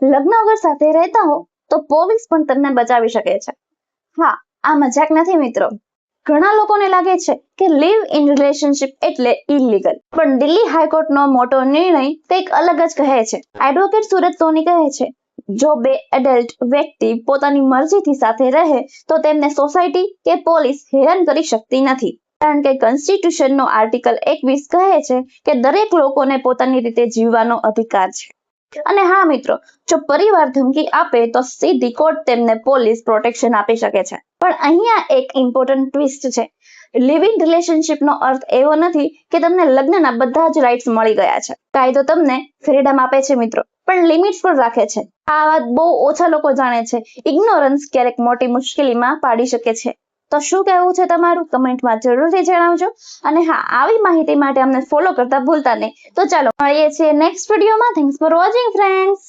લગ્ન વગર સાથે રહેતા હો તો પોલીસ પણ તમને બચાવી શકે છે. હા, આ મજાક નથી મિત્રો. ઘણા લોકોને લાગે છે કે લિવ ઇન રિલેશનશિપ એટલે ઇલીગલ, પણ દિલ્હી હાઈકોર્ટનો મોટો નિર્ણય કંઈક અલગ જ કહે છે. એડવોકેટ સુરત સોની કહે છે, જો બે એડલ્ટ વ્યક્તિ પોતાની મરજીથી સાથે રહે તો તેમને સોસાયટી કે પોલીસ હેરાન કરી શકતી નથી, કારણ કે કોન્સ્ટિટ્યુશનનો આર્ટિકલ 21 કહે છે કે દરેક લોકોને પોતાની રીતે જીવવાનો અધિકાર છે. અને હા મિત્રો, જો પરિવાર ધમકી આપે તો સીધી કોર્ટ તેમને પોલીસ પ્રોટેક્શન આપી શકે છે. પણ અહીંયા એક ઇમ્પોર્ટન્ટ ટ્વિસ્ટ છે. લિવ ઇન રિલેશનશિપનો અર્થ એવો નથી કે તમને લગ્નના બધા જ રાઇટ્સ મળી ગયા છે. કાયદો તમને ફ્રીડમ આપે છે મિત્રો, પણ લિમિટ્સ પણ રાખે છે. આ વાત બહુ ઓછા લોકો જાણે છે. ઇગ્નોરન્સ ક્યારેક મોટી મુશ્કેલીમાં પાડી શકે છે. તો શું કહેવું છે તમારું? કમેન્ટમાં જરૂરથી જણાવજો. અને હા, આવી માહિતી માટે અમને ફોલો કરતા ભૂલતા નહીં. તો ચાલો મળીએ છીએ નેક્સ્ટ વિડીયોમાં. Thanks for watching friends.